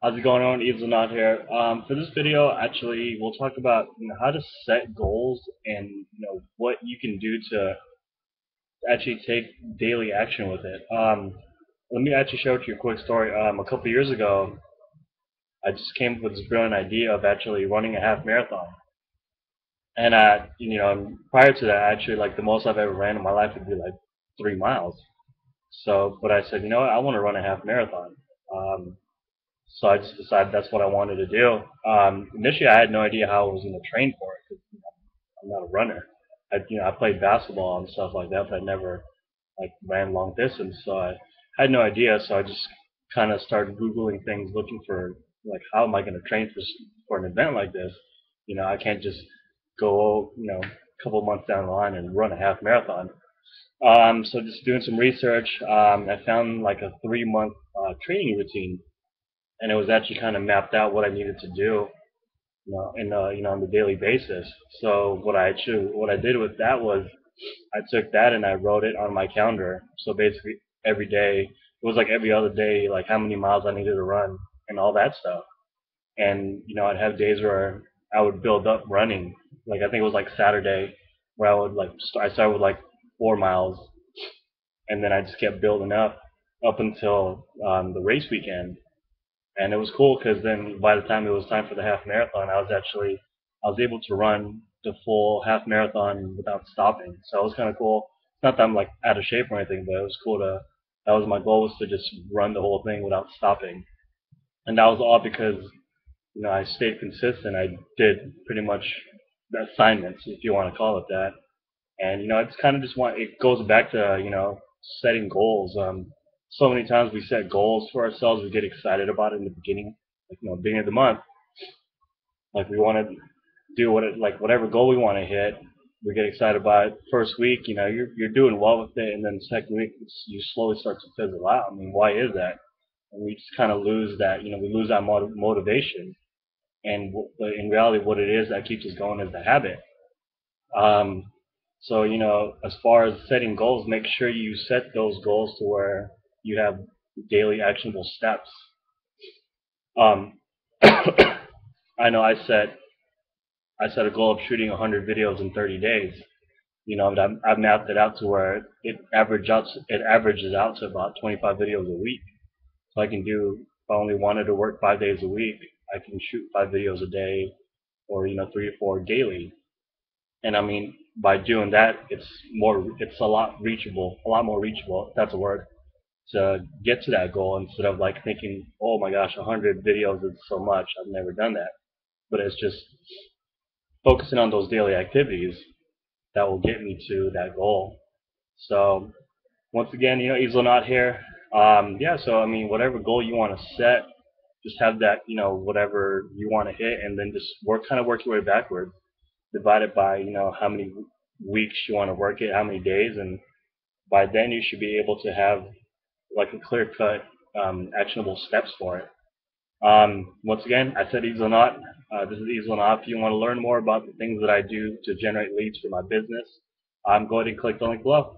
How's it going on? Eve's not here. For this video, actually, we'll talk about how to set goals and what you can do to actually take daily action with it. Let me actually share with you a quick story. A couple years ago, I just came up with this brilliant idea of actually running a half marathon. And prior to that, actually, like the most I've ever ran in my life would be like 3 miles. So, but I said, you know what, I want to run a half marathon. Um, So I just decided that's what I wanted to do. Initially, I had no idea how I was going to train for it because I'm not a runner. I played basketball and stuff like that, but I never like ran long distance. So I had no idea. So I just kind of started googling things, looking for like how am I going to train for an event like this. I can't just go a couple months down the line and run a half marathon. So just doing some research, I found like a 3 month training routine, and it was actually kind of mapped out what I needed to do, on the daily basis. So what I did with that was I took that and I wrote it on my calendar. So basically every day, it was like every other day, like how many miles I needed to run and all that stuff. And I'd have days where I would build up running. Like I think it was like Saturday where I would I started with like 4 miles, and then I just kept building up until the race weekend. And it was cool because then by the time it was time for the half marathon, I was able to run the full half marathon without stopping. So it was kind of cool. Not that I'm like out of shape or anything, but it was cool to. That was my goal, was to just run the whole thing without stopping, and that was all because I stayed consistent. I did pretty much the assignments, if you want to call it that. And it's kind of just it goes back to setting goals. So many times we set goals for ourselves, we get excited about it in the beginning, like beginning of the month, like we want to do whatever goal we want to hit. We get excited about it. First week, you're doing well with it, and then second week you slowly start to fizzle out. I mean, why is that? And we just kind of lose that. We lose that motivation. And in reality, what it is that keeps us going is the habit. Um, So, as far as setting goals, make sure you set those goals to where you have daily actionable steps. Um, I know I set a goal of shooting 100 videos in 30 days. And I've mapped it out to where it averages out to about 25 videos a week. So I can do, if I only wanted to work 5 days a week, I can shoot 5 videos a day, or 3 or 4 daily. And I mean, by doing that, it's a lot more reachable, if that's a word, to get to that goal, instead of like thinking, oh my gosh, 100 videos is so much, I've never done that. But it's just focusing on those daily activities that will get me to that goal. So once again, Easel not here. Yeah, so I mean, whatever goal you want to set, just have that, whatever you want to hit, and then just work your way backwards, divided by how many weeks you want to work it, how many days, and by then you should be able to have like a clear cut, actionable steps for it. Once again, I said Easel Not. This is Easel Not. If you want to learn more about the things that I do to generate leads for my business, go ahead and click the link below.